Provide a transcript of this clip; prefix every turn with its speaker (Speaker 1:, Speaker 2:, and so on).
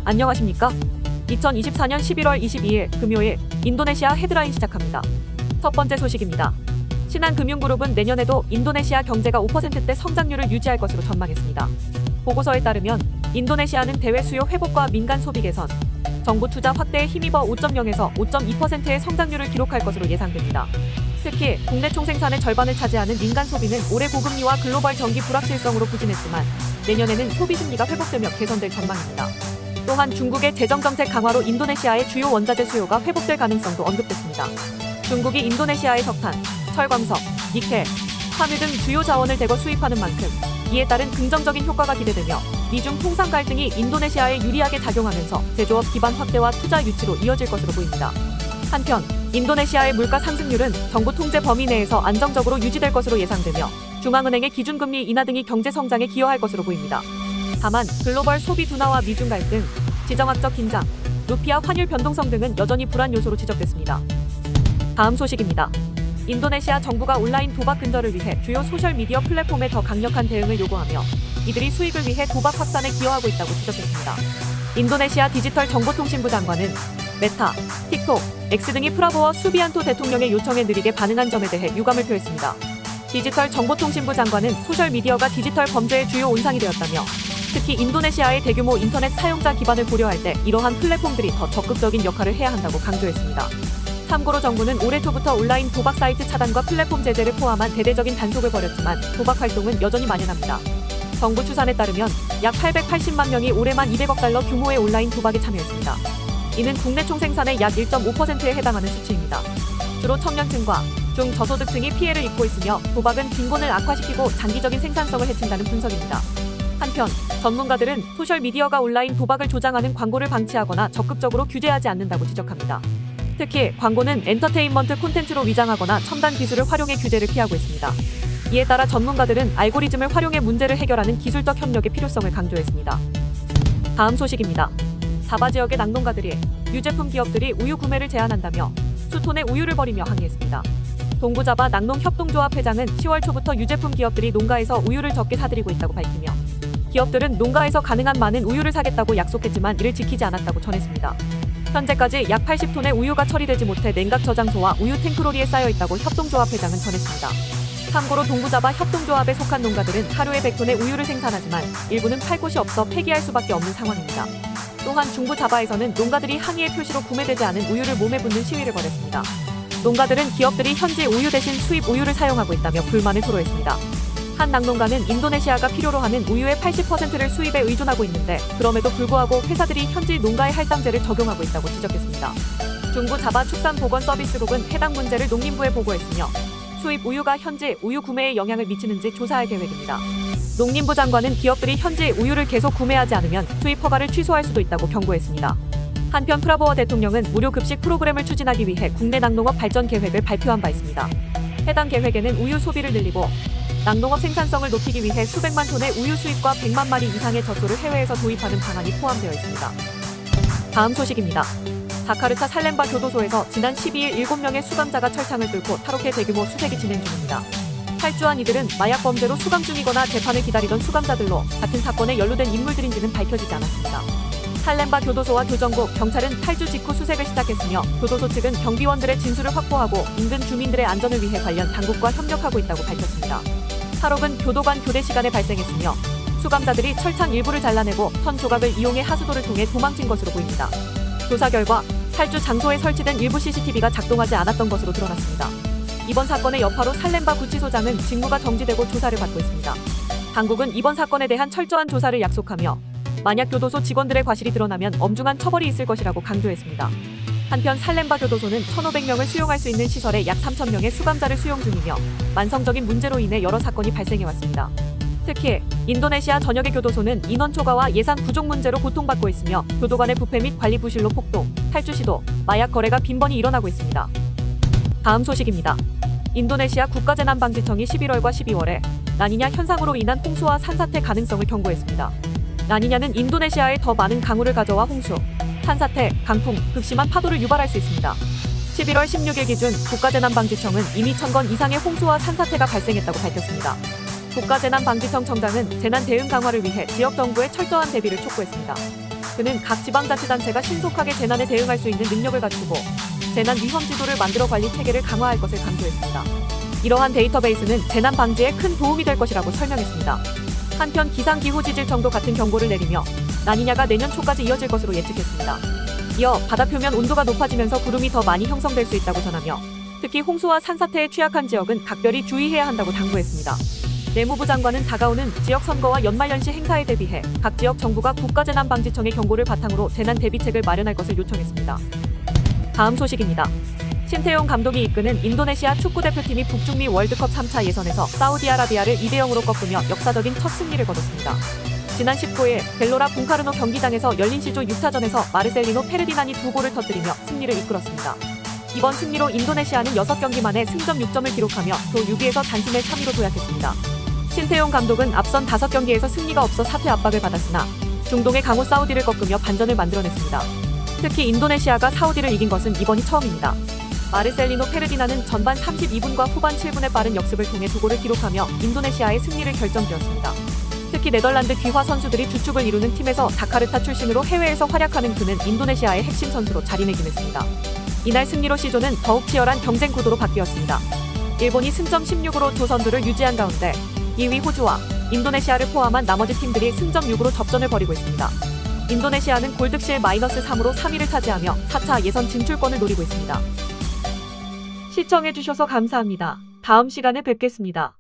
Speaker 1: 안녕하십니까? 2024년 11월 22일 금요일 인도네시아 헤드라인 시작합니다. 첫 번째 소식입니다. 신한금융그룹은 내년에도 인도네시아 경제가 5%대 성장률을 유지할 것으로 전망했습니다. 보고서에 따르면 인도네시아는 대외 수요 회복과 민간 소비 개선, 정부 투자 확대에 힘입어 5.0에서 5.2%의 성장률을 기록할 것으로 예상됩니다. 특히 국내 총생산의 절반을 차지하는 민간 소비는 올해 고금리와 글로벌 경기 불확실성으로 부진했지만 내년에는 소비 심리가 회복되며 개선될 전망입니다. 또한 중국의 재정정책 강화로 인도네시아의 주요 원자재 수요가 회복될 가능성도 언급됐습니다. 중국이 인도네시아의 석탄, 철광석, 니켈, 함유 등 주요 자원을 대거 수입하는 만큼 이에 따른 긍정적인 효과가 기대되며 미중 통상 갈등이 인도네시아에 유리하게 작용하면서 제조업 기반 확대와 투자 유치로 이어질 것으로 보입니다. 한편 인도네시아의 물가 상승률은 정부 통제 범위 내에서 안정적으로 유지될 것으로 예상되며 중앙은행의 기준금리 인하 등이 경제 성장에 기여할 것으로 보입니다. 다만 글로벌 소비 둔화와 미중 갈등, 지정학적 긴장, 루피아 환율 변동성 등은 여전히 불안 요소로 지적됐습니다. 다음 소식입니다. 인도네시아 정부가 온라인 도박 근절을 위해 주요 소셜미디어 플랫폼에 더 강력한 대응을 요구하며 이들이 수익을 위해 도박 확산에 기여하고 있다고 지적했습니다. 인도네시아 디지털 정보통신부 장관은 메타, 틱톡, X 등이 프라보워 수비안토 대통령의 요청에 느리게 반응한 점에 대해 유감을 표했습니다. 디지털 정보통신부 장관은 소셜미디어가 디지털 범죄의 주요 온상이 되었다며 특히 인도네시아의 대규모 인터넷 사용자 기반을 고려할 때 이러한 플랫폼들이 더 적극적인 역할을 해야 한다고 강조했습니다. 참고로 정부는 올해 초부터 온라인 도박 사이트 차단과 플랫폼 제재를 포함한 대대적인 단속을 벌였지만 도박 활동은 여전히 만연합니다. 정부 추산에 따르면 약 880만 명이 올해만 200억 달러 규모의 온라인 도박에 참여했습니다. 이는 국내 총생산의 약 1.5%에 해당하는 수치입니다. 주로 청년층과 중저소득층이 피해를 입고 있으며 도박은 빈곤을 악화시키고 장기적인 생산성을 해친다는 분석입니다. 한편 전문가들은 소셜미디어가 온라인 도박을 조장하는 광고를 방치하거나 적극적으로 규제하지 않는다고 지적합니다. 특히 광고는 엔터테인먼트 콘텐츠로 위장하거나 첨단 기술을 활용해 규제를 피하고 있습니다. 이에 따라 전문가들은 알고리즘을 활용해 문제를 해결하는 기술적 협력의 필요성을 강조했습니다. 다음 소식입니다. 자바 지역의 낙농가들이 유제품 기업들이 우유 구매를 제한한다며 수톤의 우유를 버리며 항의했습니다. 동부자바 낙농협동조합 회장은 10월 초부터 유제품 기업들이 농가에서 우유를 적게 사들이고 있다고 밝히며 기업들은 농가에서 가능한 많은 우유를 사겠다고 약속했지만 이를 지키지 않았다고 전했습니다. 현재까지 약 80톤의 우유가 처리되지 못해 냉각 저장소와 우유 탱크로리에 쌓여 있다고 협동조합 회장은 전했습니다. 참고로 동부자바 협동조합에 속한 농가들은 하루에 100톤의 우유를 생산하지만 일부는 팔 곳이 없어 폐기할 수밖에 없는 상황입니다. 또한 중부 자바에서는 농가들이 항의의 표시로 구매되지 않은 우유를 몸에 붓는 시위를 벌였습니다. 농가들은 기업들이 현지 우유 대신 수입 우유를 사용하고 있다며 불만을 토로했습니다. 한 낙농가는 인도네시아가 필요로 하는 우유의 80%를 수입에 의존하고 있는데 그럼에도 불구하고 회사들이 현지 농가의 할당제를 적용하고 있다고 지적했습니다. 중부 자바 축산보건서비스국은 해당 문제를 농림부에 보고했으며 수입 우유가 현지 우유 구매에 영향을 미치는지 조사할 계획입니다. 농림부 장관은 기업들이 현지 우유를 계속 구매하지 않으면 수입 허가를 취소할 수도 있다고 경고했습니다. 한편 프라보워 대통령은 무료 급식 프로그램을 추진하기 위해 국내 낙농업 발전 계획을 발표한 바 있습니다. 해당 계획에는 우유 소비를 늘리고 낙농업 생산성을 높이기 위해 수백만 톤의 우유 수입과 100만 마리 이상의 젖소를 해외에서 도입하는 방안이 포함되어 있습니다. 다음 소식입니다. 자카르타 살렘바 교도소에서 지난 12일 7명의 수감자가 철창을 뚫고 탈옥해 대규모 수색이 진행 중입니다. 탈주한 이들은 마약 범죄로 수감 중이거나 재판을 기다리던 수감자들로 같은 사건에 연루된 인물들인지는 밝혀지지 않았습니다. 살렘바 교도소와 교정국, 경찰은 탈주 직후 수색을 시작했으며 교도소 측은 경비원들의 진술을 확보하고 인근 주민들의 안전을 위해 관련 당국과 협력하고 있다고 밝혔습니다. 탈옥은 교도관 교대 시간에 발생했으며 수감자들이 철창 일부를 잘라내고 턴 조각을 이용해 하수도를 통해 도망친 것으로 보입니다. 조사 결과 탈주 장소에 설치된 일부 CCTV가 작동하지 않았던 것으로 드러났습니다. 이번 사건의 여파로 살렘바 구치소장은 직무가 정지되고 조사를 받고 있습니다. 당국은 이번 사건에 대한 철저한 조사를 약속하며 만약 교도소 직원들의 과실이 드러나면 엄중한 처벌이 있을 것이라고 강조했습니다. 한편 살렘바 교도소는 1,500명을 수용할 수 있는 시설에 약 3,000명의 수감자를 수용 중이며 만성적인 문제로 인해 여러 사건이 발생해왔습니다. 특히 인도네시아 전역의 교도소는 인원 초과와 예산 부족 문제로 고통받고 있으며 교도 간의 부패 및 관리 부실로 폭동, 탈주 시도, 마약 거래가 빈번히 일어나고 있습니다. 다음 소식입니다. 인도네시아 국가재난방지청이 11월과 12월에 라니냐 현상으로 인한 홍수와 산사태 가능성을 경고했습니다. 라니냐는 인도네시아에 더 많은 강우를 가져와 홍수, 산사태, 강풍, 극심한 파도를 유발할 수 있습니다. 11월 16일 기준 국가재난방지청은 이미 1,000건 이상의 홍수와 산사태가 발생했다고 밝혔습니다. 국가재난방지청 청장은 재난 대응 강화를 위해 지역 정부의 철저한 대비를 촉구했습니다. 그는 각 지방자치단체가 신속하게 재난에 대응할 수 있는 능력을 갖추고 재난 위험 지도를 만들어 관리 체계를 강화할 것을 강조했습니다. 이러한 데이터베이스는 재난 방지에 큰 도움이 될 것이라고 설명했습니다. 한편 기상기후지질청도 같은 경고를 내리며 라니냐가 내년 초까지 이어질 것으로 예측했습니다. 이어 바다 표면 온도가 높아지면서 구름이 더 많이 형성될 수 있다고 전하며 특히 홍수와 산사태에 취약한 지역은 각별히 주의해야 한다고 당부했습니다. 내무부 장관은 다가오는 지역선거와 연말연시 행사에 대비해 각 지역 정부가 국가재난방지청의 경고를 바탕으로 재난 대비책을 마련할 것을 요청했습니다. 다음 소식입니다. 신태용 감독이 이끄는 인도네시아 축구대표팀이 북중미 월드컵 3차 예선에서 사우디아라비아를 2대0으로 꺾으며 역사적인 첫 승리를 거뒀습니다. 지난 19일 벨로라 붕카르노 경기장에서 열린 C조 6차전에서 마르셀리노 페르디난이 2골을 터뜨리며 승리를 이끌었습니다. 이번 승리로 인도네시아는 6경기 만에 승점 6점을 기록하며 조 6위에서 단숨에 3위로 도약했습니다. 신태용 감독은 앞선 5경기에서 승리가 없어 사퇴 압박을 받았으나 중동의 강호 사우디를 꺾으며 반전을 만들어냈습니다. 특히 인도네시아가 사우디를 이긴 것은 이번이 처음입니다. 마르셀리노 페르디나는 전반 32분과 후반 7분의 빠른 역습을 통해 2골을 기록하며 인도네시아의 승리를 결정지었습니다. 특히 네덜란드 귀화 선수들이 주축을 이루는 팀에서 자카르타 출신으로 해외에서 활약하는 그는 인도네시아의 핵심 선수로 자리매김했습니다. 이날 승리로 C조는 더욱 치열한 경쟁 구도로 바뀌었습니다. 일본이 승점 16으로 조 선두를 유지한 가운데 2위 호주와 인도네시아를 포함한 나머지 팀들이 승점 6으로 접전을 벌이고 있습니다. 인도네시아는 골득실 -3으로 3위를 차지하며 4차 예선 진출권을 노리고 있습니다. 시청해주셔서 감사합니다. 다음 시간에 뵙겠습니다.